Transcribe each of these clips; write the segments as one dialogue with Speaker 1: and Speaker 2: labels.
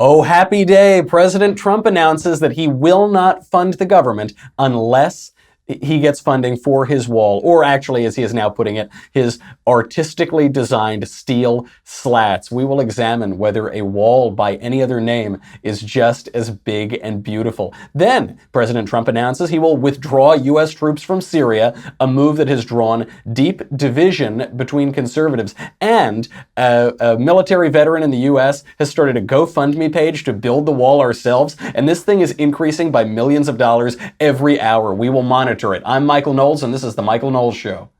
Speaker 1: Oh, happy day. President Trump announces that he will not fund the government unless he gets funding for his wall, or actually, as he is now putting it, his artistically designed steel slats. We will examine whether a wall by any other name is just as big and beautiful. Then, President Trump announces he will withdraw U.S. troops from Syria, a move that has drawn deep division between conservatives. And a military veteran in the U.S. has started a GoFundMe page to build the wall ourselves, and this thing is increasing by millions of dollars every hour. We will monitor it. I'm Michael Knowles, and this is The Michael Knowles Show.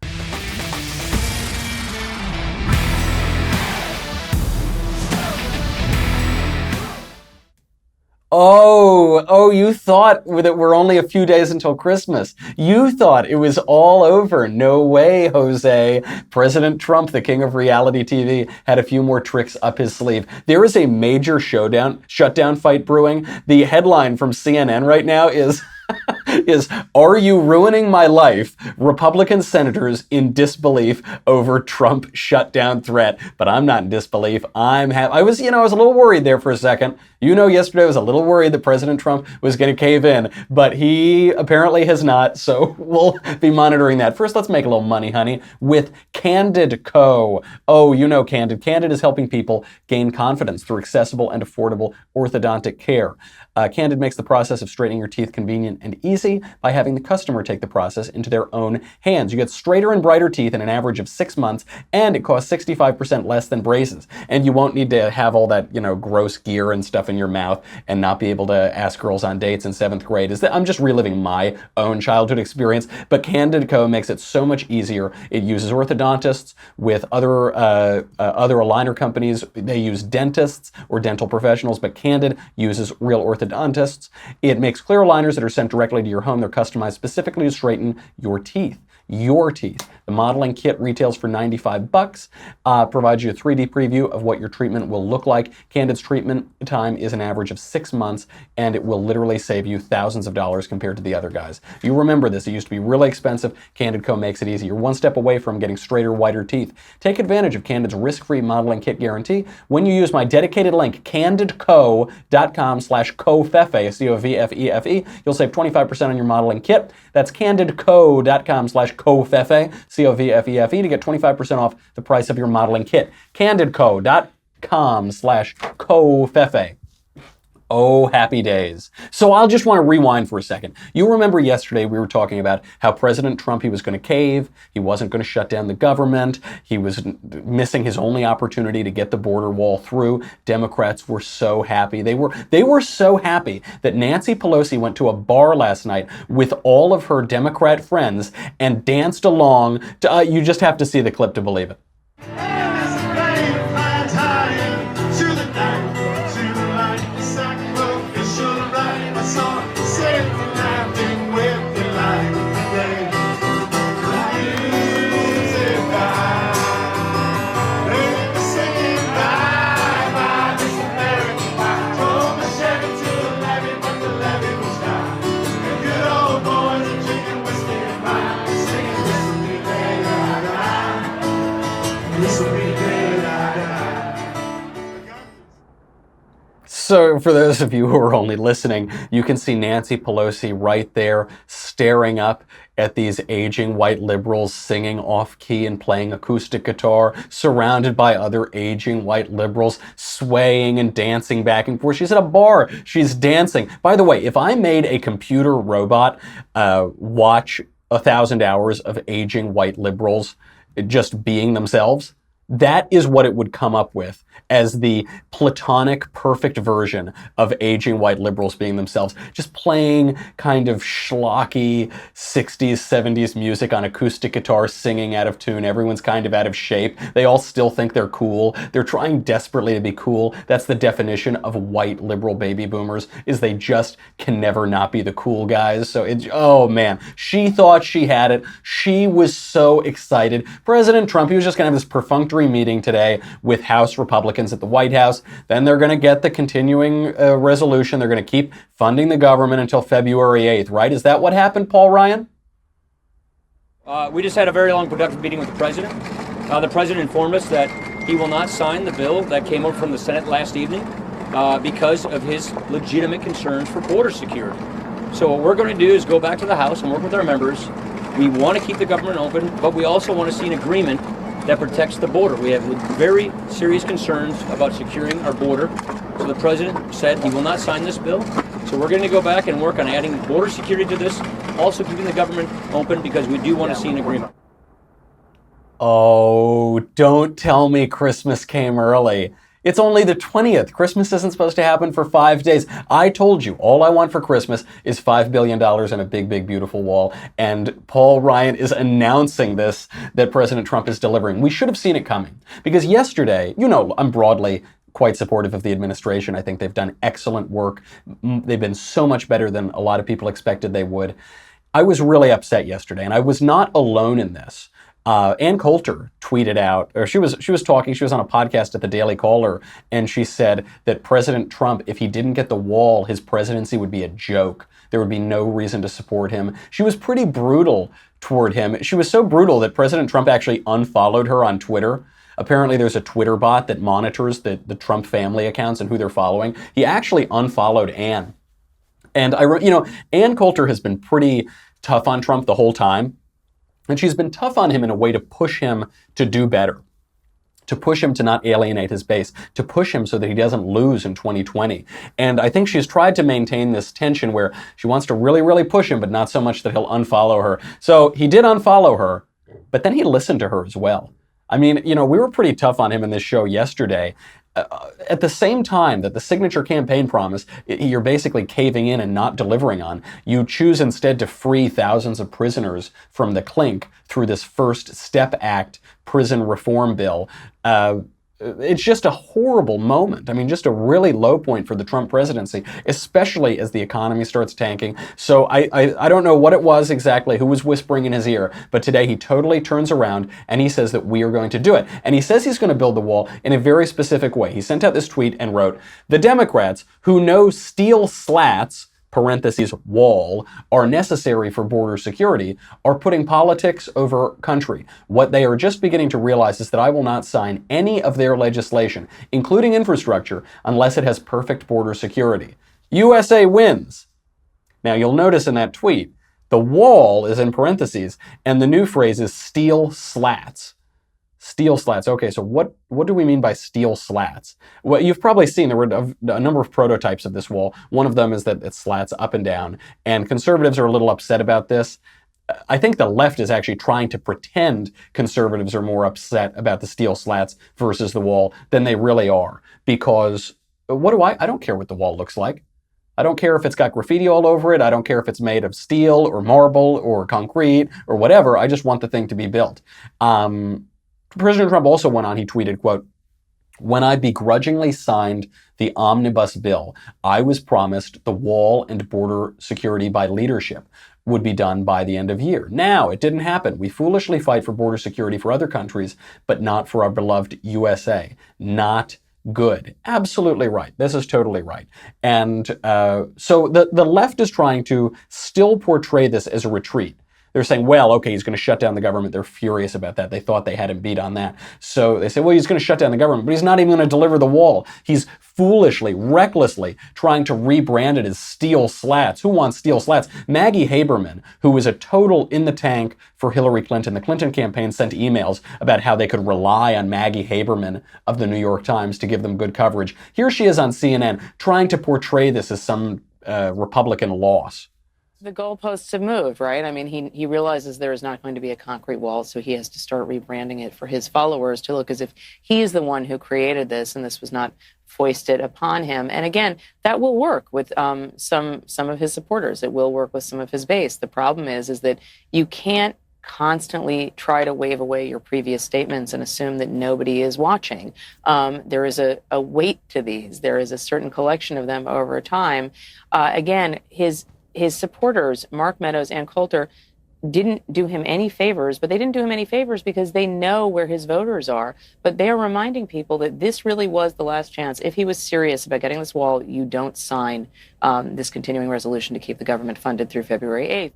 Speaker 1: Oh, you thought that we're only a few days until Christmas. You thought it was all over. No way, Jose. President Trump, the king of reality TV, had a few more tricks up his sleeve. There is a major shutdown fight brewing. The headline from CNN right now is... Are you ruining my life? Republican senators in disbelief over Trump shutdown threat. But I'm not in disbelief. I was a little worried there for a second. Yesterday I was a little worried that President Trump was going to cave in, but he apparently has not. So we'll be monitoring that. First, let's make a little money, honey, with Candid Co. Oh, Candid. Candid is helping people gain confidence through accessible and affordable orthodontic care. Candid makes the process of straightening your teeth convenient and easy by having the customer take the process into their own hands. You get straighter and brighter teeth in an average of 6 months, and it costs 65% less than braces. And you won't need to have all that, gross gear and stuff in your mouth and not be able to ask girls on dates in 7th grade. I'm just reliving my own childhood experience, but Candid Co. makes it so much easier. It uses orthodontists with other aligner companies. They use dentists or dental professionals, but Candid uses real orthodontists. It makes clear aligners that are sent directly to your home. They're customized specifically to straighten your teeth. The modeling kit retails for $95, provides you a 3D preview of what your treatment will look like. Candid's treatment time is an average of 6 months, and it will literally save you thousands of dollars compared to the other guys. You remember this. It used to be really expensive. Candid Co. makes it easy. You're one step away from getting straighter, whiter teeth. Take advantage of Candid's risk-free modeling kit guarantee when you use my dedicated link, candidco.com/covfefe, C-O-V-F-E-F-E. You'll save 25% on your modeling kit. That's candidco.com/covfefe, C-O-V-F-E-F-E, to get 25% off the price of your modeling kit. candidco.com/covfefe. Oh, happy days. So I'll just want to rewind for a second. You remember yesterday we were talking about how President Trump, he was going to cave. He wasn't going to shut down the government. He was missing his only opportunity to get the border wall through. Democrats were so happy. They were so happy that Nancy Pelosi went to a bar last night with all of her Democrat friends and danced along. You just have to see the clip to believe it. So for those of you who are only listening, you can see Nancy Pelosi right there staring up at these aging white liberals singing off-key and playing acoustic guitar, surrounded by other aging white liberals swaying and dancing back and forth. She's at a bar. She's dancing. By the way, if I made a computer robot watch 1,000 hours of aging white liberals just being themselves, that is what it would come up with as the platonic, perfect version of aging white liberals being themselves, just playing kind of schlocky 60s, 70s music on acoustic guitar, singing out of tune. Everyone's kind of out of shape. They all still think they're cool. They're trying desperately to be cool. That's the definition of white liberal baby boomers, is they just can never not be the cool guys. So oh man, she thought she had it. She was so excited. President Trump, he was just gonna have this perfunctory meeting today with House Republicans at the White House. Then they're going to get the continuing resolution. They're going to keep funding the government until February 8th, right? Is that what happened, Paul Ryan?
Speaker 2: We just had a very long, productive meeting with the president. The president informed us that he will not sign the bill that came over from the Senate last evening. because of his legitimate concerns for border security. So what we're going to do is go back to the House and work with our members. We want to keep the government open, but we also want to see an agreement that protects the border. We have very serious concerns about securing our border. So the president said he will not sign this bill. So we're going to go back and work on adding border security to this, also keeping the government open, because we do want to see an agreement.
Speaker 1: Oh, don't tell me Christmas came early. It's only the 20th. Christmas isn't supposed to happen for 5 days. I told you, all I want for Christmas is $5 billion and a big, big, beautiful wall. And Paul Ryan is announcing this, that President Trump is delivering. We should have seen it coming. Because yesterday, you know, I'm broadly quite supportive of the administration. I think they've done excellent work. They've been so much better than a lot of people expected they would. I was really upset yesterday, and I was not alone in this. Ann Coulter tweeted out, or she was talking, she was on a podcast at the Daily Caller, and she said that President Trump, if he didn't get the wall, his presidency would be a joke. There would be no reason to support him. She was pretty brutal toward him. She was so brutal that President Trump actually unfollowed her on Twitter. Apparently there's a Twitter bot that monitors the Trump family accounts and who they're following. He actually unfollowed Ann. And Ann Coulter has been pretty tough on Trump the whole time. And she's been tough on him in a way to push him to do better, to push him to not alienate his base, to push him so that he doesn't lose in 2020. And I think she's tried to maintain this tension where she wants to really, really push him, but not so much that he'll unfollow her. So he did unfollow her, but then he listened to her as well. I mean, we were pretty tough on him in this show yesterday. At the same time that the signature campaign promise you're basically caving in and not delivering on, you choose instead to free thousands of prisoners from the clink through this First Step Act prison reform bill. It's just a horrible moment. I mean, just a really low point for the Trump presidency, especially as the economy starts tanking. So I don't know what it was exactly, who was whispering in his ear, but today he totally turns around and he says that we are going to do it. And he says he's going to build the wall in a very specific way. He sent out this tweet and wrote, "The Democrats who know steel slats, parentheses, wall, are necessary for border security, are putting politics over country. What they are just beginning to realize is that I will not sign any of their legislation, including infrastructure, unless it has perfect border security. USA wins." Now you'll notice in that tweet, the wall is in parentheses, and the new phrase is steel slats. Steel slats. Okay, so what do we mean by steel slats? Well, you've probably seen there were a number of prototypes of this wall. One of them is that it slats up and down, and conservatives are a little upset about this. I think the left is actually trying to pretend conservatives are more upset about the steel slats versus the wall than they really are, because I don't care what the wall looks like. I don't care if it's got graffiti all over it. I don't care if it's made of steel or marble or concrete or whatever. I just want the thing to be built. President Trump also went on, he tweeted, quote, "When I begrudgingly signed the omnibus bill, I was promised the wall and border security by leadership would be done by the end of year. Now, it didn't happen. We foolishly fight for border security for other countries, but not for our beloved USA. Not good." Absolutely right. This is totally right. And so the left is trying to still portray this as a retreat. They're saying, well, okay, he's going to shut down the government. They're furious about that. They thought they had him beat on that. So they say, well, he's going to shut down the government, but he's not even going to deliver the wall. He's foolishly, recklessly trying to rebrand it as steel slats. Who wants steel slats? Maggie Haberman, who was a total in the tank for Hillary Clinton. The Clinton campaign sent emails about how they could rely on Maggie Haberman of the New York Times to give them good coverage. Here she is on CNN trying to portray this as some Republican loss.
Speaker 3: The goalposts have moved, right? I mean, he realizes there is not going to be a concrete wall, so he has to start rebranding it for his followers to look as if he's the one who created this and this was not foisted upon him. And again, that will work with some of his supporters. It will work with some of his base. The problem is that you can't constantly try to wave away your previous statements and assume that nobody is watching. There is a weight to these. There is a certain collection of them over time. Again, his supporters, Mark Meadows and Coulter, didn't do him any favors, but they didn't do him any favors because they know where his voters are. But they are reminding people that this really was the last chance. If he was serious about getting this wall, you don't sign this continuing resolution to keep the government funded through February 8th.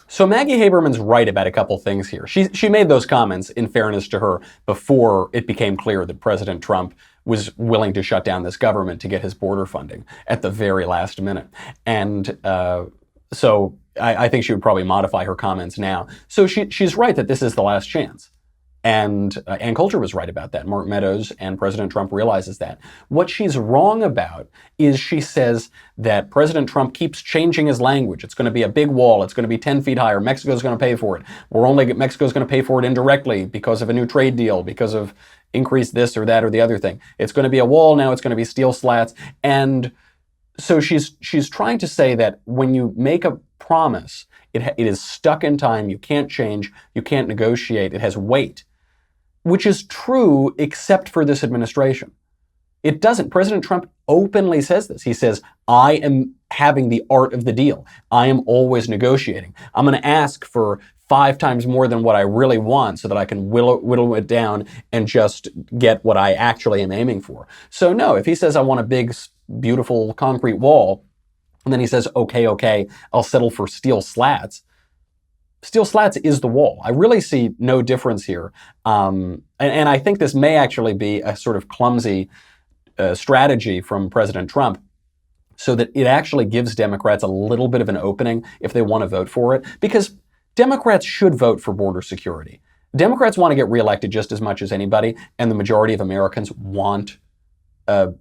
Speaker 1: So Maggie Haberman's right about a couple things here. She made those comments, in fairness to her, before it became clear that President Trump was willing to shut down this government to get his border funding at the very last minute. And so I think she would probably modify her comments now. So she's right that this is the last chance. And Ann Coulter was right about that. Mark Meadows and President Trump realizes that. What she's wrong about is she says that President Trump keeps changing his language. It's going to be a big wall. It's going to be 10 feet higher. Mexico's going to pay for it. Mexico's going to pay for it indirectly because of a new trade deal, because of increased this or that or the other thing. It's going to be a wall now. It's going to be steel slats. And so she's trying to say that when you make a promise, it is stuck in time. You can't change. You can't negotiate. It has weight. Which is true except for this administration. It doesn't. President Trump openly says this. He says, I am having the art of the deal. I am always negotiating. I'm going to ask for 5 times more than what I really want so that I can whittle it down and just get what I actually am aiming for. So no, if he says I want a big, beautiful concrete wall, and then he says, okay, I'll settle for steel slats. Steel slats is the wall. I really see no difference here. And I think this may actually be a sort of clumsy strategy from President Trump so that it actually gives Democrats a little bit of an opening if they want to vote for it. Because Democrats should vote for border security. Democrats want to get reelected just as much as anybody, and the majority of Americans want a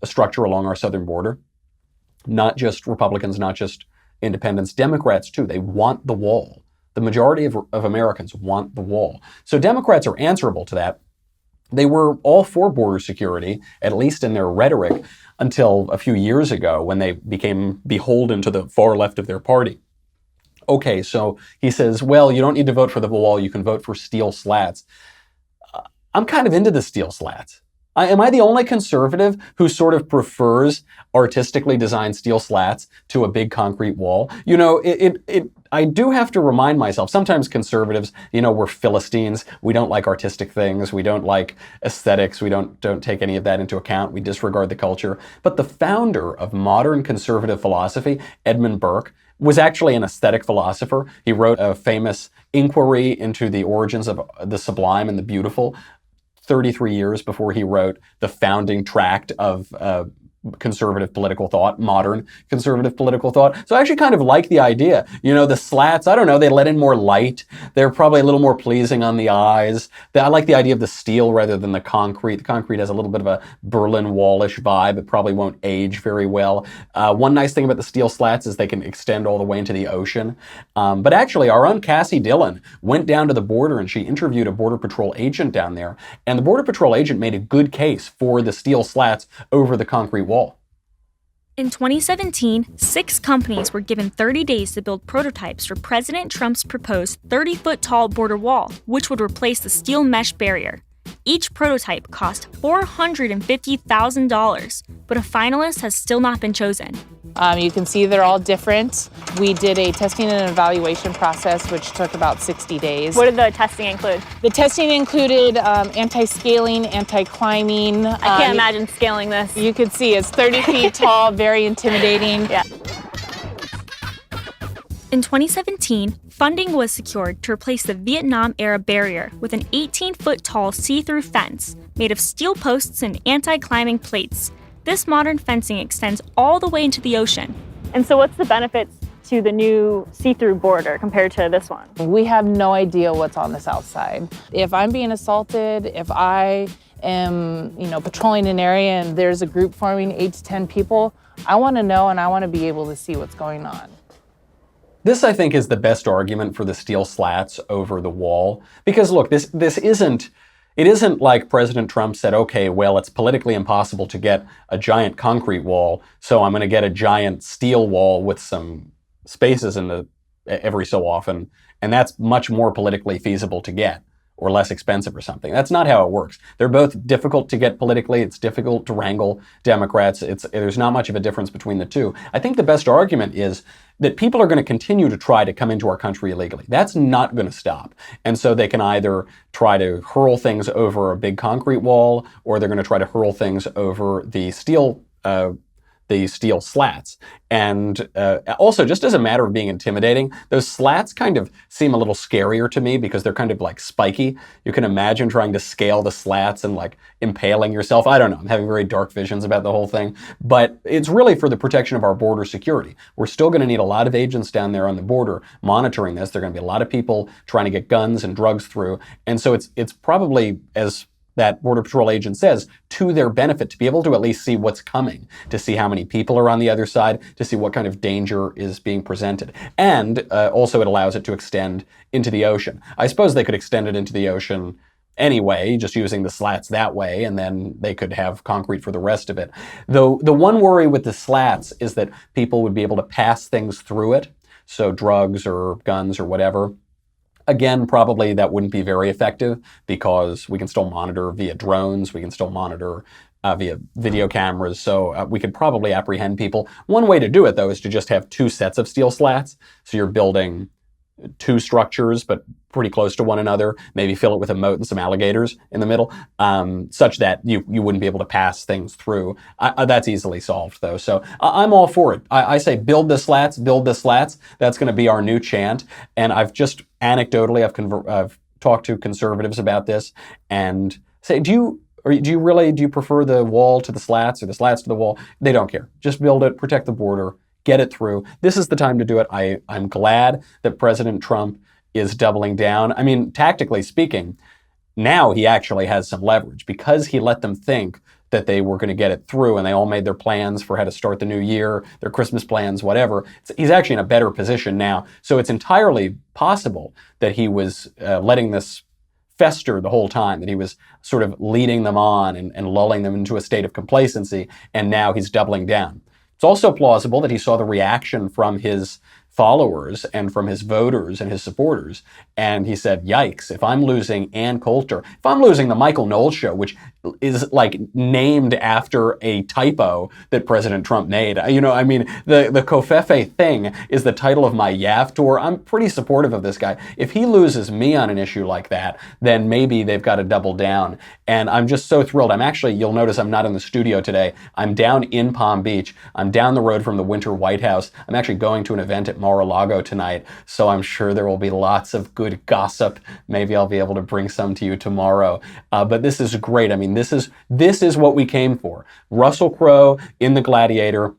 Speaker 1: structure along our southern border. Not just Republicans, not just independents, Democrats too. They want the wall. The majority of Americans want the wall. So Democrats are answerable to that. They were all for border security, at least in their rhetoric, until a few years ago when they became beholden to the far left of their party. Okay, so he says, well, you don't need to vote for the wall. You can vote for steel slats. I'm kind of into the steel slats. Am I the only conservative who sort of prefers artistically designed steel slats to a big concrete wall? You know, I do have to remind myself, sometimes conservatives, you know, we're Philistines. We don't like artistic things. We don't like aesthetics. We don't take any of that into account. We disregard the culture. But the founder of modern conservative philosophy, Edmund Burke, was actually an aesthetic philosopher. He wrote a famous inquiry into the origins of the sublime and the beautiful 33 years before he wrote the founding tract of conservative political thought, modern conservative political thought. So I actually kind of like the idea. You know, the slats, I don't know, they let in more light. They're probably a little more pleasing on the eyes. I like the idea of the steel rather than the concrete. The concrete has a little bit of a Berlin Wallish vibe. It probably won't age very well. One nice thing about the steel slats is they can extend all the way into the ocean. But actually, our own Cassie Dillon went down to the border and she interviewed a Border Patrol agent down there. And the Border Patrol agent made a good case for the steel slats over the concrete wall.
Speaker 4: In 2017, 6 companies were given 30 days to build prototypes for President Trump's proposed 30-foot-tall border wall, which would replace the steel mesh barrier. Each prototype cost $450,000, but a finalist has still not been chosen.
Speaker 5: You can see they're all different. We did a testing and evaluation process, which took about 60 days.
Speaker 6: What did the testing include?
Speaker 5: The testing included anti-scaling, anti-climbing.
Speaker 6: I can't imagine scaling this.
Speaker 5: You could see it's 30 feet tall, very intimidating.
Speaker 6: Yeah.
Speaker 4: In 2017, funding was secured to replace the Vietnam-era barrier with an 18-foot-tall see-through fence made of steel posts and anti-climbing plates. This modern fencing extends all the way into the ocean.
Speaker 6: And so what's the benefits to the new see-through border compared to this one?
Speaker 5: We have no idea what's on this outside. If I'm being assaulted, if I am, patrolling an area and there's a group forming 8 to 10 people, I want to know and I want to be able to see what's going on.
Speaker 1: This, I think, is the best argument for the steel slats over the wall. Because look, it isn't like President Trump said, okay, well, it's politically impossible to get a giant concrete wall, so I'm going to get a giant steel wall with some spaces in every so often, and that's much more politically feasible to get, or less expensive or something. That's not how it works. They're both difficult to get politically. It's difficult to wrangle Democrats. There's not much of a difference between the two. I think the best argument is that people are going to continue to try to come into our country illegally. That's not going to stop. And so they can either try to hurl things over a big concrete wall, or they're going to try to hurl things over the steel the steel slats. And also, just as a matter of being intimidating, those slats kind of seem a little scarier to me because they're kind of like spiky. You can imagine trying to scale the slats and like impaling yourself. I don't know. I'm having very dark visions about the whole thing. But it's really for the protection of our border security. We're still going to need a lot of agents down there on the border monitoring this. There are going to be a lot of people trying to get guns and drugs through. And so it's probably, as that Border Patrol agent says, to their benefit to be able to at least see what's coming, to see how many people are on the other side, to see what kind of danger is being presented. And also it allows it to extend into the ocean. I suppose they could extend it into the ocean anyway, just using the slats that way, and then they could have concrete for the rest of it. Though the one worry with the slats is that people would be able to pass things through it, so drugs or guns or whatever. Again, probably that wouldn't be very effective because we can still monitor via drones, we can still monitor via video cameras, so we could probably apprehend people. One way to do it, though, is to just have two sets of steel slats. So you're building two structures, but pretty close to one another, maybe fill it with a moat and some alligators in the middle, such that you wouldn't be able to pass things through. That's easily solved, though. So I'm all for it. I say build the slats, build the slats. That's going to be our new chant. And I've just anecdotally, I've talked to conservatives about this and say, do you prefer the wall to the slats or the slats to the wall? They don't care. Just build it, protect the border, get it through. This is the time to do it. I'm glad that President Trump is doubling down. I mean, tactically speaking, now he actually has some leverage because he let them think that they were going to get it through and they all made their plans for how to start the new year, their Christmas plans, whatever. He's actually in a better position now. So it's entirely possible that he was letting this fester the whole time, that he was sort of leading them on and lulling them into a state of complacency, and now he's doubling down. It's also plausible that he saw the reaction from his followers and from his voters and his supporters, and he said, yikes, if I'm losing Ann Coulter, if I'm losing the Michael Knowles show, which is like named after a typo that President Trump made. You know, I mean, the Covfefe thing is the title of my YAV tour. I'm pretty supportive of this guy. If he loses me on an issue like that, then maybe they've got to double down. And I'm just so thrilled. I'm actually, you'll notice I'm not in the studio today. I'm down in Palm Beach. I'm down the road from the Winter White House. I'm actually going to an event at Mar-a-Lago tonight, so I'm sure there will be lots of good gossip. Maybe I'll be able to bring some to you tomorrow. But this is great. I mean, this is what we came for. Russell Crowe in The Gladiator.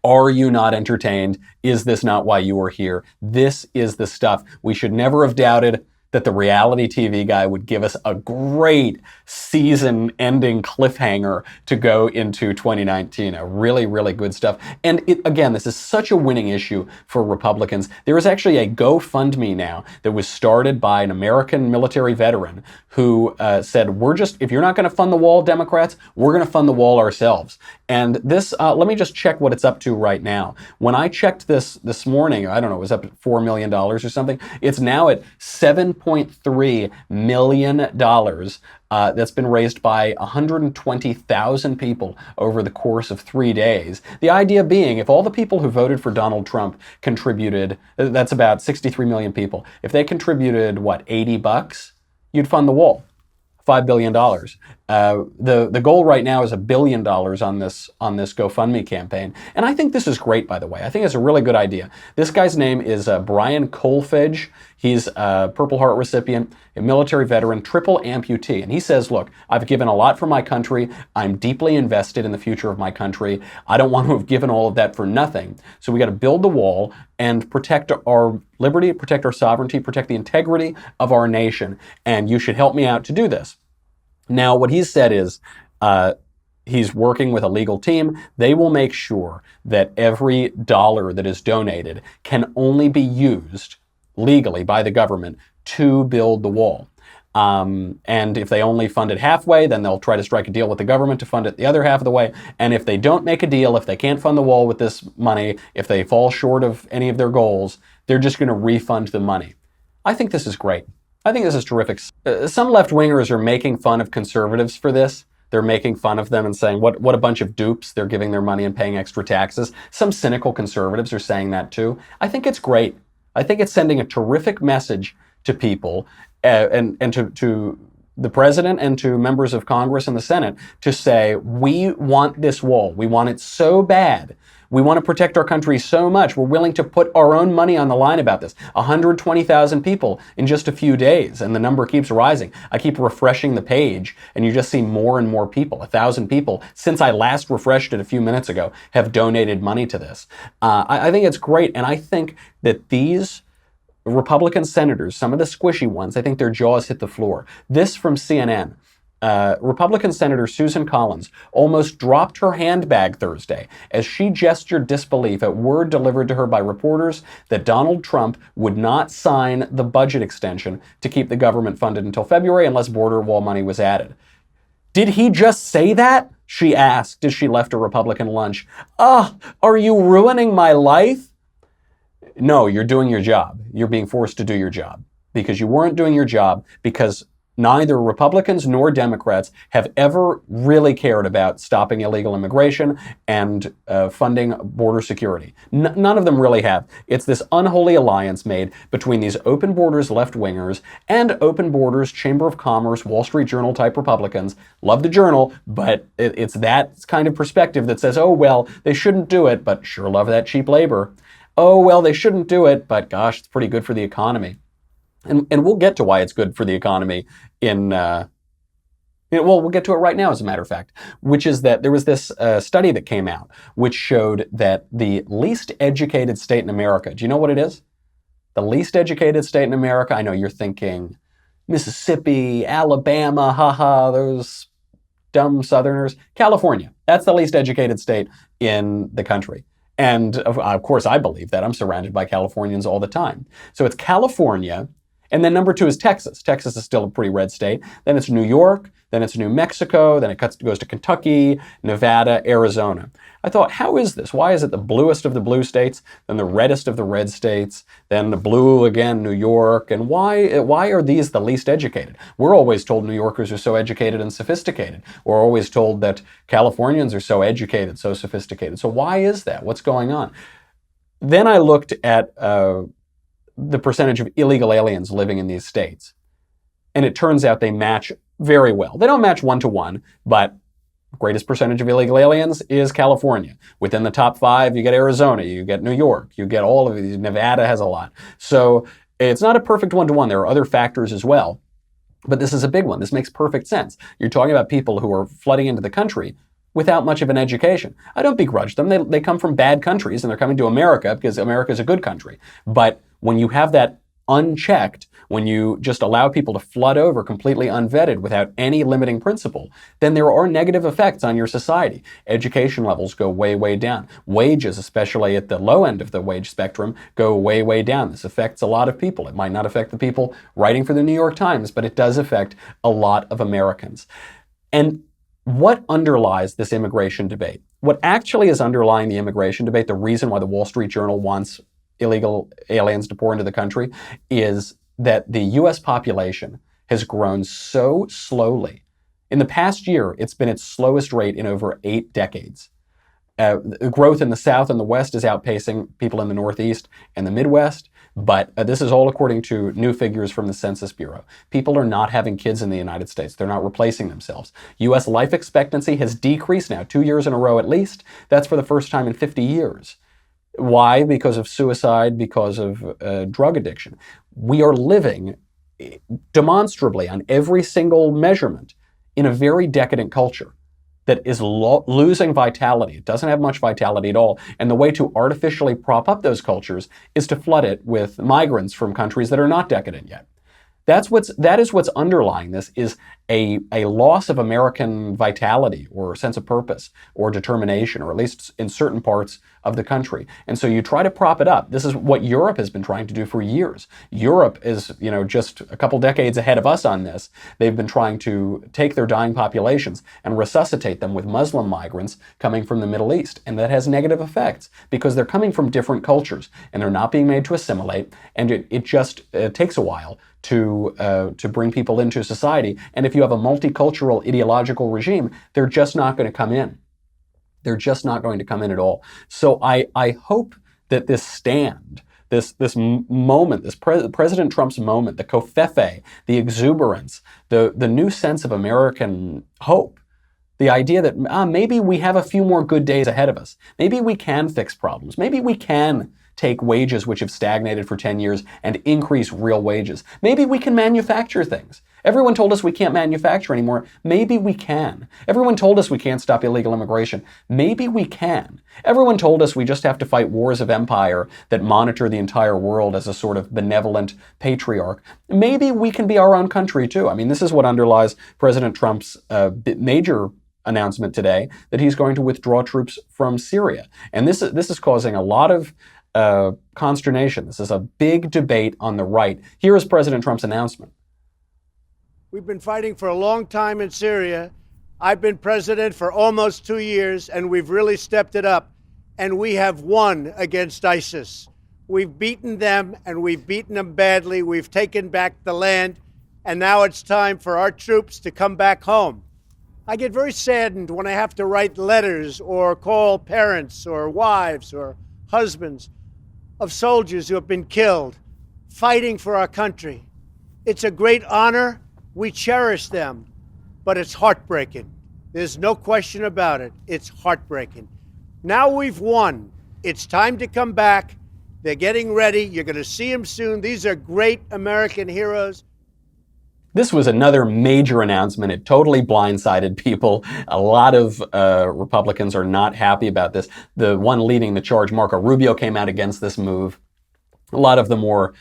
Speaker 1: Are you not entertained? Is this not why you are here? This is the stuff. We should never have doubted that the reality TV guy would give us a great season-ending cliffhanger to go into 2019. A really, really good stuff. And again, this is such a winning issue for Republicans. There is actually a GoFundMe now that was started by an American military veteran who said, if you're not going to fund the wall, Democrats, we're going to fund the wall ourselves. And this, let me just check what it's up to right now. When I checked this morning, I don't know, it was up at $4 million or something. It's now at $7.3 million that's been raised by 120,000 people over the course of 3 days. The idea being, if all the people who voted for Donald Trump contributed, that's about 63 million people. If they contributed, $80, you'd fund the wall. $5 billion. The goal right now is $1 billion on this GoFundMe campaign. And I think this is great, by the way. I think it's a really good idea. This guy's name is Brian Kolfage. He's a Purple Heart recipient, a military veteran, triple amputee. And he says, look, I've given a lot for my country. I'm deeply invested in the future of my country. I don't want to have given all of that for nothing. So we got to build the wall and protect our liberty, protect our sovereignty, protect the integrity of our nation. And you should help me out to do this. Now, what he's said is he's working with a legal team. They will make sure that every dollar that is donated can only be used legally by the government to build the wall. And if they only fund it halfway, then they'll try to strike a deal with the government to fund it the other half of the way. And if they don't make a deal, if they can't fund the wall with this money, if they fall short of any of their goals, they're just going to refund the money. I think this is great. I think this is terrific. Some left-wingers are making fun of conservatives for this. They're making fun of them and saying, what a bunch of dupes. They're giving their money and paying extra taxes. Some cynical conservatives are saying that too. I think it's great. I think it's sending a terrific message to people and to the president and to members of Congress and the Senate to say, we want this wall. We want it so bad. We want to protect our country so much. We're willing to put our own money on the line about this. 120,000 people in just a few days, and the number keeps rising. I keep refreshing the page, and you just see more and more people. 1,000 people, since I last refreshed it a few minutes ago, have donated money to this. I think it's great, and I think that these Republican senators, some of the squishy ones, I think their jaws hit the floor. This from CNN. Republican Senator Susan Collins almost dropped her handbag Thursday as she gestured disbelief at word delivered to her by reporters that Donald Trump would not sign the budget extension to keep the government funded until February unless border wall money was added. Did he just say that? She asked as she left a Republican lunch. Are you ruining my life? No, you're doing your job. You're being forced to do your job because you weren't doing your job because neither Republicans nor Democrats have ever really cared about stopping illegal immigration and funding border security. None of them really have. It's this unholy alliance made between these open borders left-wingers and open borders Chamber of Commerce, Wall Street Journal type Republicans. Love the Journal, but it's that kind of perspective that says, oh, well, they shouldn't do it, but sure love that cheap labor. Oh, well, they shouldn't do it, but gosh, it's pretty good for the economy. And we'll get to why it's good for the economy we'll get to it right now, as a matter of fact, which is that there was this study that came out which showed that the least educated state in America, do you know what it is? The least educated state in America? I know you're thinking Mississippi, Alabama, haha, those dumb Southerners. California, that's the least educated state in the country. And of course, I believe that. I'm surrounded by Californians all the time. So it's California. And then number 2 is Texas. Texas is still a pretty red state. Then it's New York. Then it's New Mexico. Then it goes to Kentucky, Nevada, Arizona. I thought, how is this? Why is it the bluest of the blue states, then the reddest of the red states, then the blue again, New York? And why are these the least educated? We're always told New Yorkers are so educated and sophisticated. We're always told that Californians are so educated, so sophisticated. So why is that? What's going on? Then I looked at the percentage of illegal aliens living in these states. And it turns out they match very well. They don't match 1-to-1, but greatest percentage of illegal aliens is California. Within the top 5, you get Arizona, you get New York, you get all of these. Nevada has a lot. So it's not a perfect 1-to-1. There are other factors as well. But this is a big one. This makes perfect sense. You're talking about people who are flooding into the country without much of an education. I don't begrudge them. They come from bad countries and they're coming to America because America is a good country. But when you have that unchecked, when you just allow people to flood over completely unvetted without any limiting principle, then there are negative effects on your society. Education levels go way, way down. Wages, especially at the low end of the wage spectrum, go way, way down. This affects a lot of people. It might not affect the people writing for the New York Times, but it does affect a lot of Americans. And what underlies this immigration debate? What actually is underlying the immigration debate, the reason why the Wall Street Journal wants illegal aliens to pour into the country, is that the U.S. population has grown so slowly. In the past year, it's been its slowest rate in over 8 decades. Growth in the South and the West is outpacing people in the Northeast and the Midwest, but this is all according to new figures from the Census Bureau. People are not having kids in the United States. They're not replacing themselves. U.S. life expectancy has decreased now 2 years in a row at least. That's for the first time in 50 years. Why? Because of suicide, because of drug addiction. We are living demonstrably on every single measurement in a very decadent culture that is losing vitality. It doesn't have much vitality at all. And the way to artificially prop up those cultures is to flood it with migrants from countries that are not decadent yet. That is what's underlying this, is a loss of American vitality or sense of purpose or determination, or at least in certain parts of the country. And so you try to prop it up. This is what Europe has been trying to do for years. Europe is, just a couple decades ahead of us on this. They've been trying to take their dying populations and resuscitate them with Muslim migrants coming from the Middle East. And that has negative effects because they're coming from different cultures and they're not being made to assimilate. And it just takes a while to bring people into society. And if you have a multicultural ideological regime, they're just not going to come in. They're just not going to come in at all. So I hope that this stand moment, President Trump's moment, the covfefe, the exuberance, the new sense of American hope. The idea that maybe we have a few more good days ahead of us. Maybe we can fix problems. Maybe we can take wages which have stagnated for 10 years and increase real wages. Maybe we can manufacture things. Everyone told us we can't manufacture anymore. Maybe we can. Everyone told us we can't stop illegal immigration. Maybe we can. Everyone told us we just have to fight wars of empire that monitor the entire world as a sort of benevolent patriarch. Maybe we can be our own country too. I mean, this is what underlies President Trump's major announcement today, that he's going to withdraw troops from Syria. And this is causing a lot of consternation. This is a big debate on the right. Here is President Trump's announcement.
Speaker 7: We've been fighting for a long time in Syria. I've been president for almost 2 years, and we've really stepped it up. And we have won against ISIS. We've beaten them, and we've beaten them badly. We've taken back the land, and now it's time for our troops to come back home. I get very saddened when I have to write letters or call parents or wives or husbands of soldiers who have been killed fighting for our country. It's a great honor. We cherish them, but it's heartbreaking. There's no question about it. It's heartbreaking. Now we've won. It's time to come back. They're getting ready. You're going to see them soon. These are great American heroes.
Speaker 1: This was another major announcement. It totally blindsided people. A lot of Republicans are not happy about this. The one leading the charge, Marco Rubio, came out against this move. A lot of the more,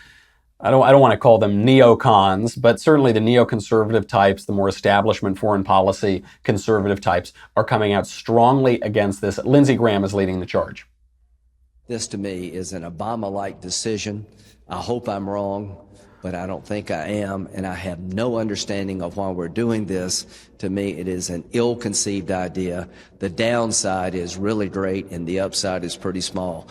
Speaker 1: I don't want to call them neocons, but certainly the neoconservative types, the more establishment foreign policy conservative types, are coming out strongly against this. Lindsey Graham is leading the charge.
Speaker 8: This to me is an Obama-like decision. I hope I'm wrong, but I don't think I am, and I have no understanding of why we're doing this. To me, it is an ill-conceived idea. The downside is really great, and the upside is pretty small.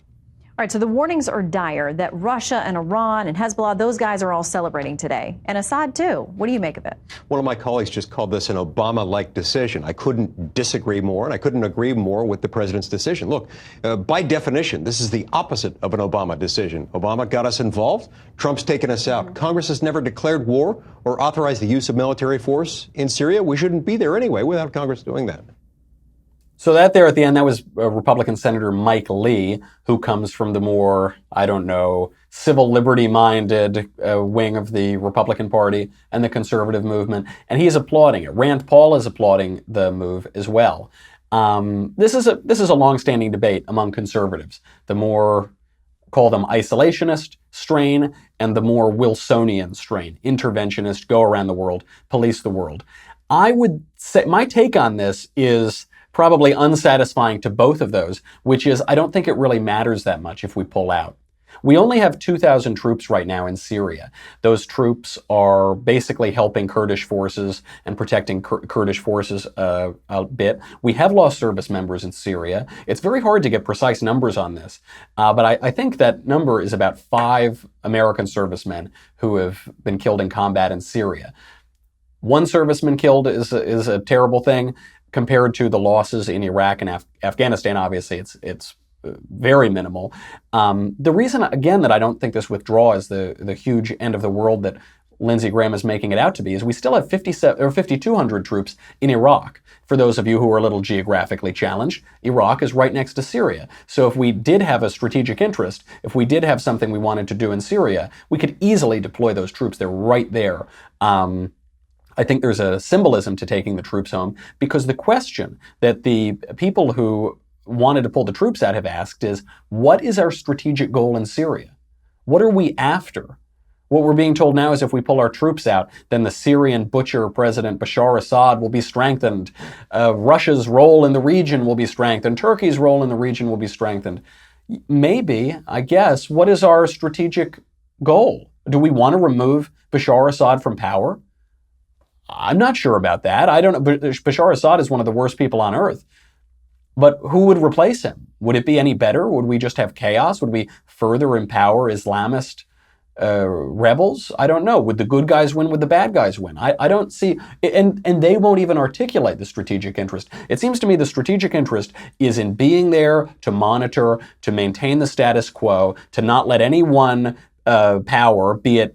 Speaker 9: All right, so the warnings are dire that Russia and Iran and Hezbollah, those guys are all celebrating today. And Assad, too. What do you make of it?
Speaker 10: One of my colleagues just called this an Obama-like decision. I couldn't disagree more, and I couldn't agree more with the president's decision. Look, by definition, this is the opposite of an Obama decision. Obama got us involved. Trump's taken us out. Congress has never declared war or authorized the use of military force in Syria. We shouldn't be there anyway without Congress doing that.
Speaker 1: So that there at the end, that was Republican Senator Mike Lee, who comes from the more, I don't know, civil liberty-minded wing of the Republican Party and the conservative movement, and he is applauding it. Rand Paul is applauding the move as well. This is a long-standing debate among conservatives. The more, call them isolationist strain, and the more Wilsonian strain, interventionist, go around the world, police the world. I would say my take on this is probably unsatisfying to both of those, which is I don't think it really matters that much if we pull out. We only have 2,000 troops right now in Syria. Those troops are basically helping Kurdish forces and protecting Kurdish forces a bit. We have lost service members in Syria. It's very hard to get precise numbers on this, but I think that number is about 5 American servicemen who have been killed in combat in Syria. One serviceman killed is a terrible thing. Compared to the losses in Iraq and Afghanistan, obviously, it's very minimal. The reason, again, that I don't think this withdrawal is the huge end of the world that Lindsey Graham is making it out to be is we still have 5,200 troops in Iraq. For those of you who are a little geographically challenged, Iraq is right next to Syria. So if we did have a strategic interest, if we did have something we wanted to do in Syria, we could easily deploy those troops. They're right there. I think there's a symbolism to taking the troops home because the question that the people who wanted to pull the troops out have asked is, what is our strategic goal in Syria? What are we after? What we're being told now is if we pull our troops out, then the Syrian butcher President Bashar Assad will be strengthened. Russia's role in the region will be strengthened. Turkey's role in the region will be strengthened. Maybe, I guess, what is our strategic goal? Do we want to remove Bashar Assad from power? I'm not sure about that. I don't know. Bashar Assad is one of the worst people on earth. But who would replace him? Would it be any better? Would we just have chaos? Would we further empower Islamist rebels? I don't know. Would the good guys win? Would the bad guys win? I don't see, and they won't even articulate the strategic interest. It seems to me the strategic interest is in being there to monitor, to maintain the status quo, to not let any one power, be it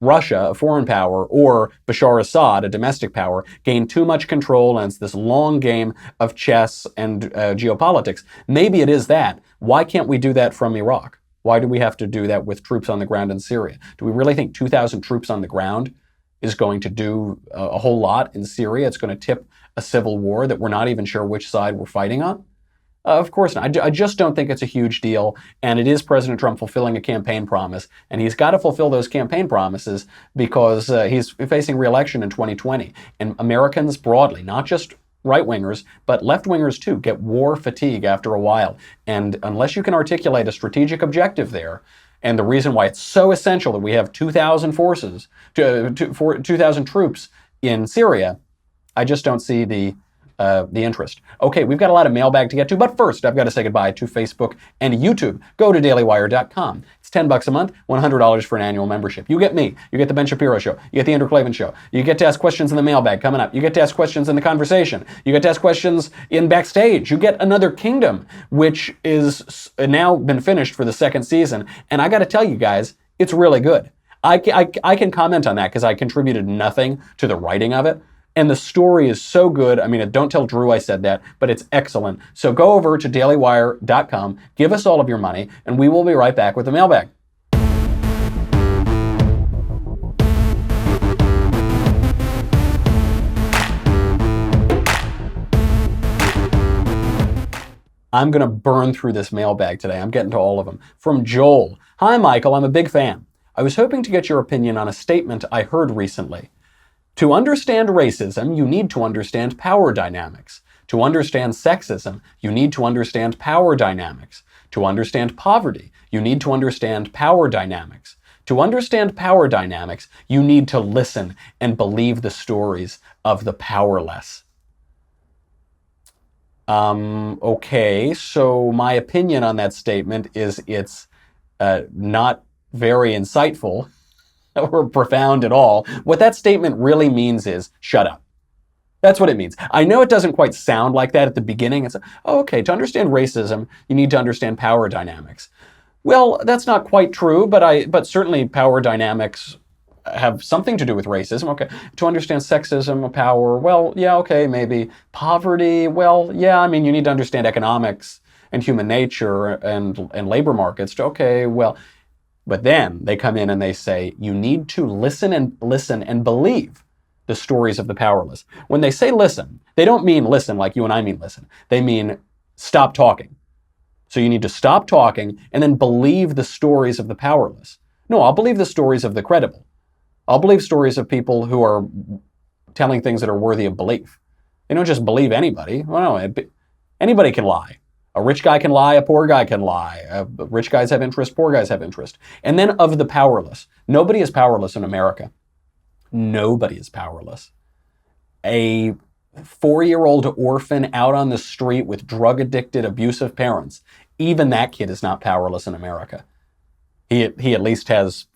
Speaker 1: Russia, a foreign power, or Bashar Assad, a domestic power, gain too much control, and it's this long game of chess and geopolitics. Maybe it is that. Why can't we do that from Iraq? Why do we have to do that with troops on the ground in Syria? Do we really think 2,000 troops on the ground is going to do a whole lot in Syria? It's going to tip a civil war that we're not even sure which side we're fighting on? Of course not. I just don't think it's a huge deal, and it is President Trump fulfilling a campaign promise, and he's got to fulfill those campaign promises because he's facing re-election in 2020, and Americans broadly, not just right-wingers, but left-wingers too, get war fatigue after a while, and unless you can articulate a strategic objective there, and the reason why it's so essential that we have 2,000 forces, 2,000 troops in Syria, I just don't see the interest. Okay, we've got a lot of mailbag to get to, but first I've got to say goodbye to Facebook and YouTube. Go to dailywire.com. It's $10 a month, $100 for an annual membership. You get me. You get the Ben Shapiro Show. You get the Andrew Klavan Show. You get to ask questions in the mailbag coming up. You get to ask questions in the conversation. You get to ask questions in backstage. You get Another Kingdom, which is now been finished for the second season. And I got to tell you guys, it's really good. I can comment on that because I contributed nothing to the writing of it. And the story is so good. I mean, don't tell Drew I said that, but it's excellent. So go over to dailywire.com, give us all of your money, and we will be right back with the mailbag. I'm going to burn through this mailbag today. I'm getting to all of them. From Joel. Hi, Michael. I'm a big fan. I was hoping to get your opinion on a statement I heard recently. To understand racism, you need to understand power dynamics. To understand sexism, you need to understand power dynamics. To understand poverty, you need to understand power dynamics. To understand power dynamics, you need to listen and believe the stories of the powerless. Okay, so my opinion on that statement is it's not very insightful or profound at all. What that statement really means is, shut up. That's what it means. I know it doesn't quite sound like that at the beginning. It's, okay, to understand racism, you need to understand power dynamics. Well, that's not quite true, but certainly power dynamics have something to do with racism. Okay, to understand sexism, power, well, yeah, okay, maybe. Poverty, well, yeah, I mean, you need to understand economics and human nature and labor markets. Okay, well, but then they come in and they say, you need to listen and believe the stories of the powerless. When they say listen, they don't mean listen like you and I mean listen. They mean stop talking. So you need to stop talking and then believe the stories of the powerless. No, I'll believe the stories of the credible. I'll believe stories of people who are telling things that are worthy of belief. They don't just believe anybody. Well, no, anybody can lie. A rich guy can lie, a poor guy can lie. Rich guys have interest, poor guys have interest. And then of the powerless. Nobody is powerless in America. Nobody is powerless. A 4-year-old orphan out on the street with drug-addicted, abusive parents, even that kid is not powerless in America. He at least has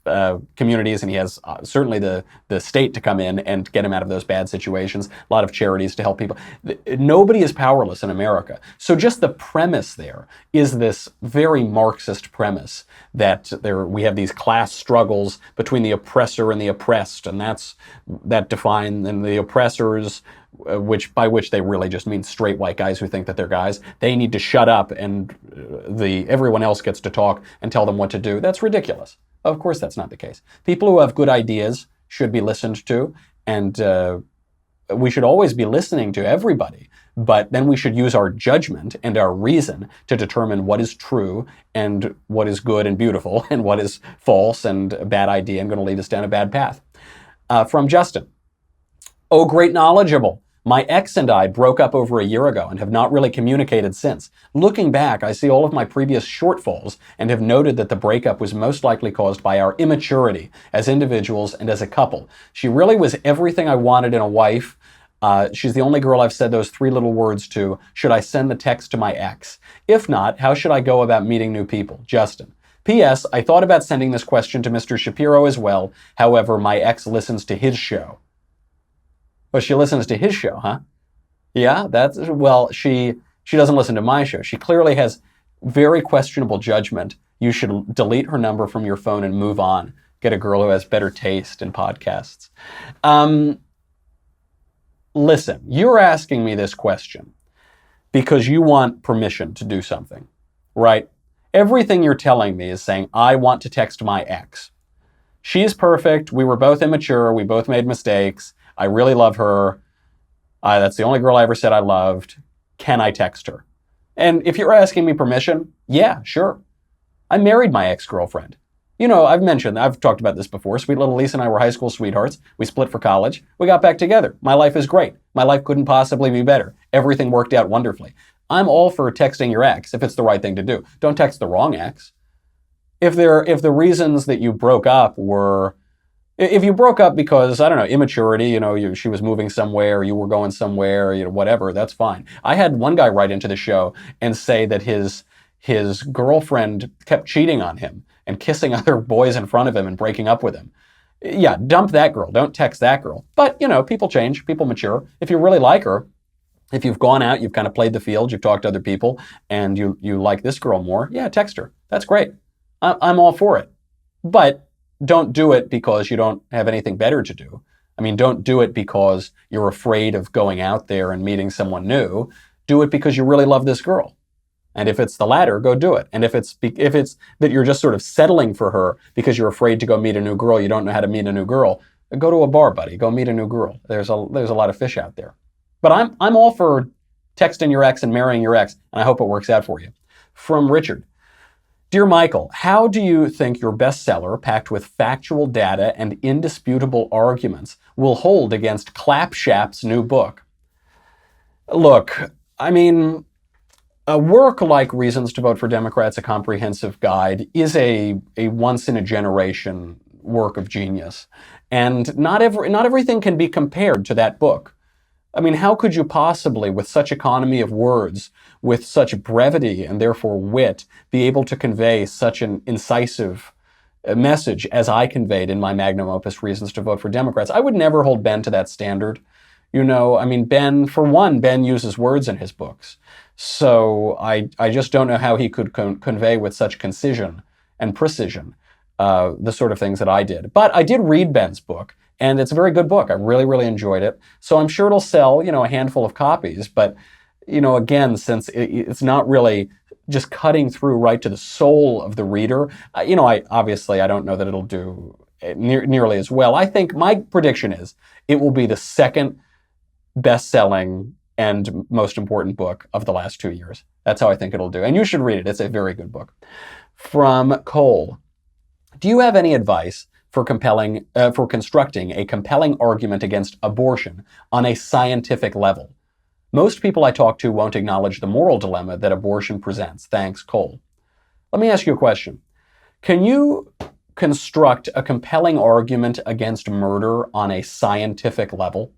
Speaker 1: communities, and he has certainly the state to come in and get him out of those bad situations. A lot of charities to help people. Nobody is powerless in America. So just the premise there is this very Marxist premise that we have these class struggles between the oppressor and the oppressed, and that define and the oppressors, by which they really just mean straight white guys who think that they're guys. They need to shut up, and everyone else gets to talk and tell them what to do. That's ridiculous. Of course, that's not the case. People who have good ideas should be listened to, and we should always be listening to everybody. But then we should use our judgment and our reason to determine what is true and what is good and beautiful and what is false and a bad idea and going to lead us down a bad path. From Justin. Oh, great knowledgeable. My ex and I broke up over a year ago and have not really communicated since. Looking back, I see all of my previous shortfalls and have noted that the breakup was most likely caused by our immaturity as individuals and as a couple. She really was everything I wanted in a wife. She's the only girl I've said those 3 little words to. Should I send the text to my ex? If not, how should I go about meeting new people? Justin. P.S. I thought about sending this question to Mr. Shapiro as well. However, my ex listens to his show. Well, she listens to his show, huh? Yeah, she doesn't listen to my show. She clearly has very questionable judgment. You should delete her number from your phone and move on. Get a girl who has better taste in podcasts. Listen, you're asking me this question because you want permission to do something, right? Everything you're telling me is saying, I want to text my ex. She's perfect. We were both immature. We both made mistakes. I really love her. That's the only girl I ever said I loved. Can I text her? And if you're asking me permission, yeah, sure. I married my ex-girlfriend. You know, I've talked about this before. Sweet little Lisa and I were high school sweethearts. We split for college. We got back together. My life is great. My life couldn't possibly be better. Everything worked out wonderfully. I'm all for texting your ex if it's the right thing to do. Don't text the wrong ex. If the reasons that you broke up were, if you broke up because, I don't know, immaturity, she was moving somewhere, you were going somewhere, whatever, that's fine. I had one guy write into the show and say that his girlfriend kept cheating on him and kissing other boys in front of him and breaking up with him. Yeah, dump that girl. Don't text that girl. But, people change. People mature. If you really like her, if you've gone out, you've kind of played the field, you've talked to other people, and you like this girl more, yeah, text her. That's great. I'm all for it. But don't do it because you don't have anything better to do. I mean, don't do it because you're afraid of going out there and meeting someone new. Do it because you really love this girl. And if it's the latter, go do it. And if it's that you're just sort of settling for her because you're afraid to go meet a new girl, you don't know how to meet a new girl, go to a bar, buddy. Go meet a new girl. There's a lot of fish out there. But I'm all for texting your ex and marrying your ex, and I hope it works out for you. From Richard. Dear Michael, how do you think your bestseller, packed with factual data and indisputable arguments, will hold against Clapshap's new book? Look, I mean, a work like Reasons to Vote for Democrats, A Comprehensive Guide, is a once-in-a-generation work of genius. And not everything can be compared to that book. I mean, how could you possibly, with such economy of words, with such brevity and therefore wit, be able to convey such an incisive message as I conveyed in my magnum opus, Reasons to Vote for Democrats? I would never hold Ben to that standard. Ben uses words in his books. So I just don't know how he could convey with such concision and precision the sort of things that I did. But I did read Ben's book, and it's a very good book. I really, really enjoyed it. So I'm sure it'll sell, a handful of copies. But, again, since it's not really just cutting through right to the soul of the reader, I don't know that it'll do nearly as well. I think my prediction is it will be the second best-selling and most important book of the last 2 years. That's how I think it'll do. And you should read it. It's a very good book. From Cole. Do you have any advice for constructing a compelling argument against abortion on a scientific level? Most people I talk to won't acknowledge the moral dilemma that abortion presents. Thanks, Cole. Let me ask you a question. Can you construct a compelling argument against murder on a scientific level?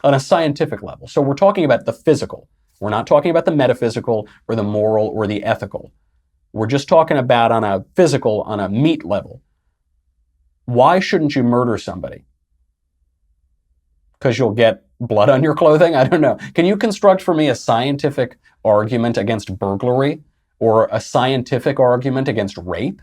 Speaker 1: On a scientific level. So we're talking about the physical. We're not talking about the metaphysical or the moral or the ethical. We're just talking about on a physical, on a meat level. Why shouldn't you murder somebody? Because you'll get blood on your clothing? I don't know. Can you construct for me a scientific argument against burglary or a scientific argument against rape?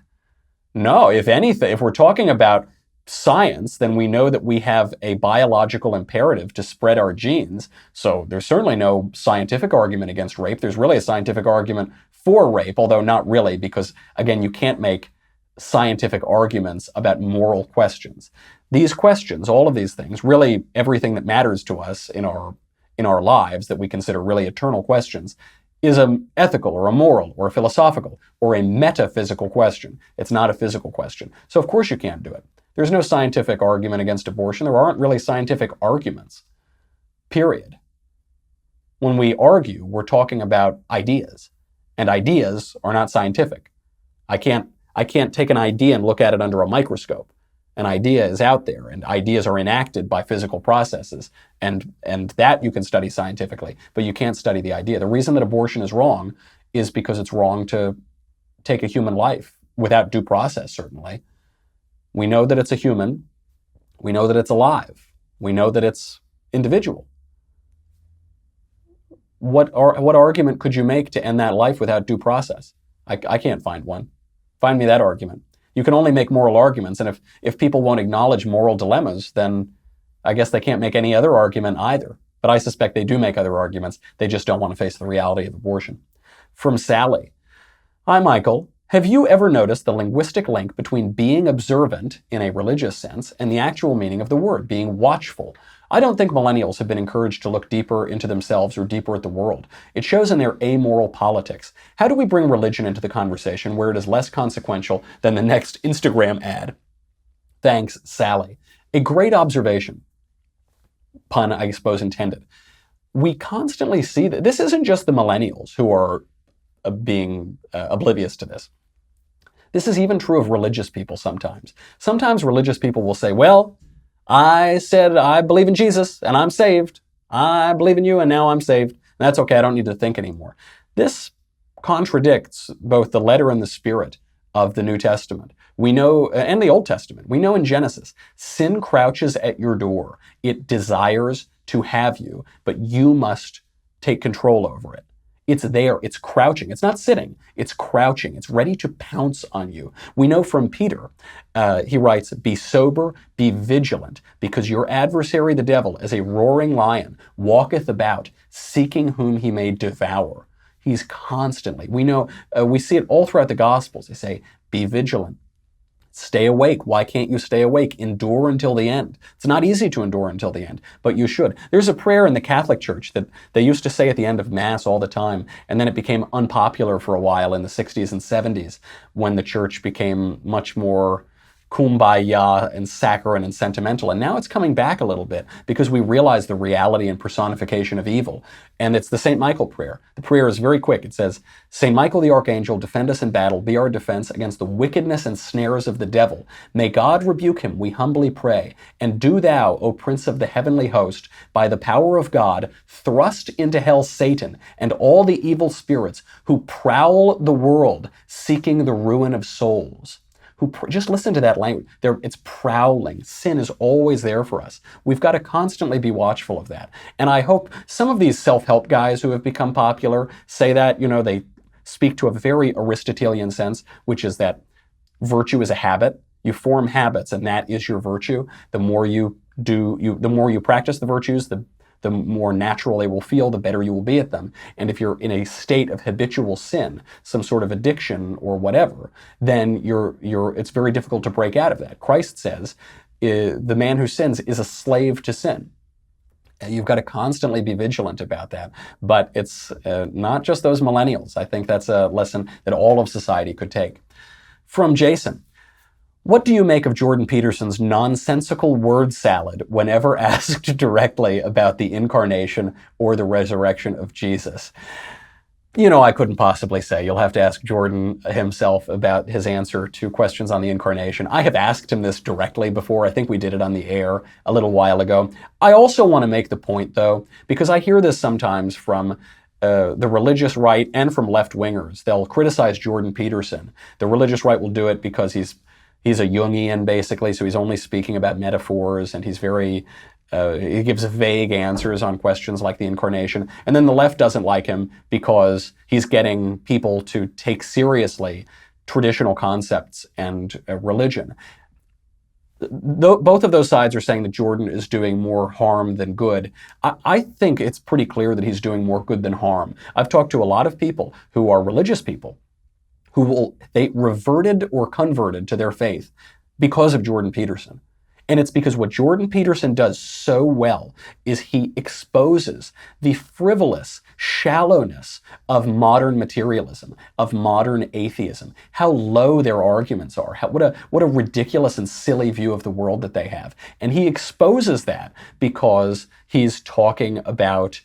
Speaker 1: No, if anything, if we're talking about science, then we know that we have a biological imperative to spread our genes. So there's certainly no scientific argument against rape. There's really a scientific argument for rape, although not really, because again, you can't make scientific arguments about moral questions. These questions, all of these things, really everything that matters to us in our lives that we consider really eternal questions, is an ethical or a moral or a philosophical or a metaphysical question. It's not a physical question. So of course you can't do it. There's no scientific argument against abortion. There aren't really scientific arguments, period. When we argue, we're talking about ideas, and ideas are not scientific. I can't take an idea and look at it under a microscope. An idea is out there, and ideas are enacted by physical processes, and that you can study scientifically, but you can't study the idea. The reason that abortion is wrong is because it's wrong to take a human life without due process, certainly. We know that it's a human. We know that it's alive. We know that it's individual. What argument could you make to end that life without due process? I can't find one. Find me that argument. You can only make moral arguments, and if people won't acknowledge moral dilemmas, then I guess they can't make any other argument either. But I suspect they do make other arguments. They just don't want to face the reality of abortion. From Sally. Hi, Michael. Have you ever noticed the linguistic link between being observant in a religious sense and the actual meaning of the word, being watchful? I don't think millennials have been encouraged to look deeper into themselves or deeper at the world. It shows in their amoral politics. How do we bring religion into the conversation where it is less consequential than the next Instagram ad? Thanks, Sally. A great observation. Pun, I suppose, intended. We constantly see that this isn't just the millennials who are being oblivious to this. This is even true of religious people sometimes. Sometimes religious people will say, well, I said I believe in Jesus and I'm saved. I believe in you and now I'm saved. And that's okay, I don't need to think anymore. This contradicts both the letter and the spirit of the New Testament. We know, and the Old Testament, we know in Genesis, sin crouches at your door. It desires to have you, but you must take control over it. It's there, it's crouching. It's not sitting, it's crouching. It's ready to pounce on you. We know from Peter, he writes, be sober, be vigilant, because your adversary, the devil, as a roaring lion, walketh about, seeking whom he may devour. He's constantly, we know, we see it all throughout the Gospels. They say, be vigilant. Stay awake. Why can't you stay awake? Endure until the end. It's not easy to endure until the end, but you should. There's a prayer in the Catholic Church that they used to say at the end of Mass all the time, and then it became unpopular for a while in the 60s and 70s when the church became much more kumbaya and saccharine and sentimental. And now it's coming back a little bit because we realize the reality and personification of evil. And it's the St. Michael prayer. The prayer is very quick. It says, St. Michael the Archangel, defend us in battle, be our defense against the wickedness and snares of the devil. May God rebuke him, we humbly pray. And do thou, O Prince of the heavenly host, by the power of God, thrust into hell Satan and all the evil spirits who prowl the world, seeking the ruin of souls. Just listen to that language. It's prowling. Sin is always there for us. We've got to constantly be watchful of that. And I hope some of these self-help guys who have become popular say that, they speak to a very Aristotelian sense, which is that virtue is a habit. You form habits, and that is your virtue. The more you practice the virtues, the more natural they will feel, the better you will be at them. And if you're in a state of habitual sin, some sort of addiction or whatever, then it's very difficult to break out of that. Christ says, the man who sins is a slave to sin. And you've got to constantly be vigilant about that. But it's not just those millennials. I think that's a lesson that all of society could take. From Jason. What do you make of Jordan Peterson's nonsensical word salad whenever asked directly about the incarnation or the resurrection of Jesus? I couldn't possibly say. You'll have to ask Jordan himself about his answer to questions on the incarnation. I have asked him this directly before. I think we did it on the air a little while ago. I also want to make the point, though, because I hear this sometimes from the religious right and from left-wingers. They'll criticize Jordan Peterson. The religious right will do it because he's a Jungian, basically, so he's only speaking about metaphors, and he's he gives vague answers on questions like the incarnation. And then the left doesn't like him because he's getting people to take seriously traditional concepts and religion. Both of those sides are saying that Jordan is doing more harm than good. I think it's pretty clear that he's doing more good than harm. I've talked to a lot of people who are religious people they reverted or converted to their faith because of Jordan Peterson. And it's because what Jordan Peterson does so well is he exposes the frivolous shallowness of modern materialism, of modern atheism, how low their arguments are, what a ridiculous and silly view of the world that they have. And he exposes that because he's talking about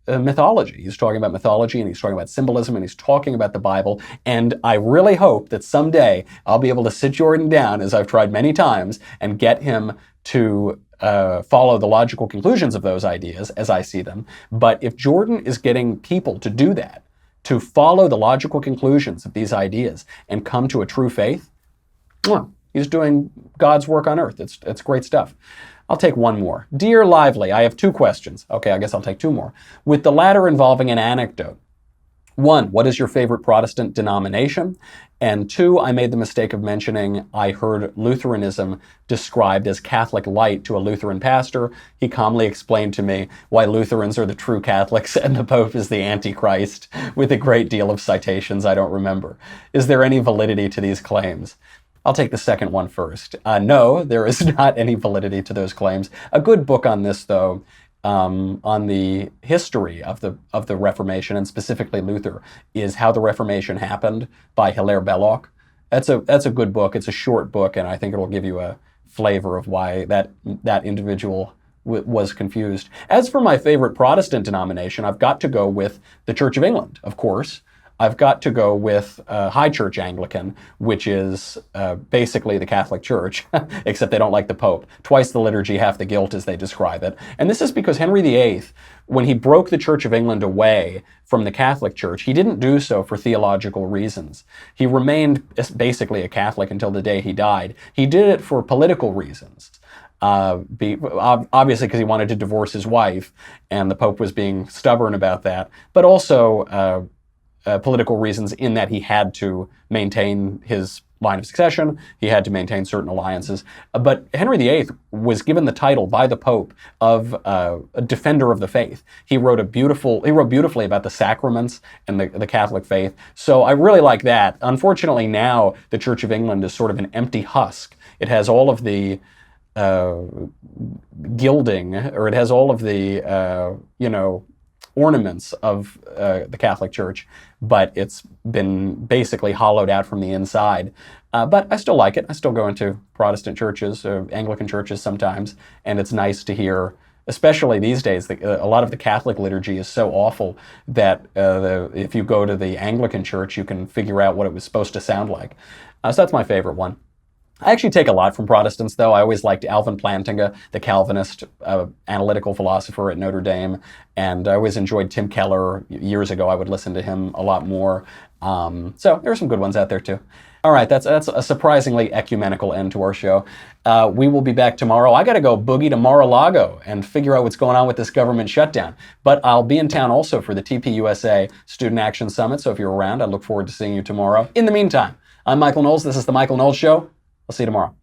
Speaker 1: mythology. He's talking about mythology, and he's talking about symbolism, and he's talking about the Bible. And I really hope that someday I'll be able to sit Jordan down, as I've tried many times, and get him to follow the logical conclusions of those ideas as I see them. But if Jordan is getting people to do that, to follow the logical conclusions of these ideas and come to a true faith, he's doing God's work on earth. It's great stuff. I'll take one more. Dear Lively, I have 2 questions. Okay, I guess I'll take 2 more. With the latter involving an anecdote. 1, what is your favorite Protestant denomination? And 2, I made the mistake of mentioning I heard Lutheranism described as Catholic light to a Lutheran pastor. He calmly explained to me why Lutherans are the true Catholics and the Pope is the Antichrist, with a great deal of citations I don't remember. Is there any validity to these claims? I'll take the second one first. No, there is not any validity to those claims. A good book on this, though, on the history of the Reformation, and specifically Luther, is How the Reformation Happened by Hilaire Belloc. That's a good book. It's a short book, and I think it'll give you a flavor of why that individual was confused. As for my favorite Protestant denomination, I've got to go with the Church of England, of course. I've got to go with High Church Anglican, which is basically the Catholic Church, except they don't like the Pope. Twice the liturgy, half the guilt, as they describe it. And this is because Henry VIII, when he broke the Church of England away from the Catholic Church, he didn't do so for theological reasons. He remained basically a Catholic until the day he died. He did it for political reasons. Obviously because he wanted to divorce his wife, and the Pope was being stubborn about that, but also political reasons in that he had to maintain his line of succession, he had to maintain certain alliances. But Henry VIII was given the title by the Pope of a defender of the faith. He wrote beautifully about the sacraments and the Catholic faith. So I really like that. Unfortunately now the Church of England is sort of an empty husk. It has all of the gilding, or it has all of the, ornaments of the Catholic Church, but it's been basically hollowed out from the inside. But I still like it. I still go into Protestant churches, Anglican churches sometimes, and it's nice to hear, especially these days, a lot of the Catholic liturgy is so awful that if you go to the Anglican church, you can figure out what it was supposed to sound like. So that's my favorite one. I actually take a lot from Protestants, though. I always liked Alvin Plantinga, the Calvinist analytical philosopher at Notre Dame, and I always enjoyed Tim Keller. Years ago, I would listen to him a lot more. So there are some good ones out there, too. All right, that's a surprisingly ecumenical end to our show. We will be back tomorrow. I got to go boogie to Mar-a-Lago and figure out what's going on with this government shutdown. But I'll be in town also for the TPUSA Student Action Summit, so if you're around, I look forward to seeing you tomorrow. In the meantime, I'm Michael Knowles. This is The Michael Knowles Show. I'll see you tomorrow.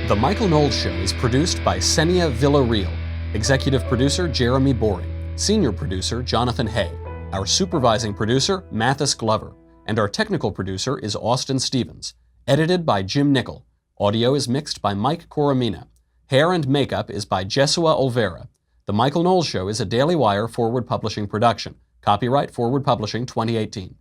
Speaker 1: The Michael Knowles Show is produced by Senia Villarreal, executive producer Jeremy Boring, senior producer Jonathan Hay, our supervising producer Mathis Glover, and our technical producer is Austin Stevens, edited by Jim Nickel. Audio is mixed by Mike Coromina. Hair and makeup is by Jesua Olvera. The Michael Knowles Show is a Daily Wire Forward Publishing production. Copyright Forward Publishing 2018.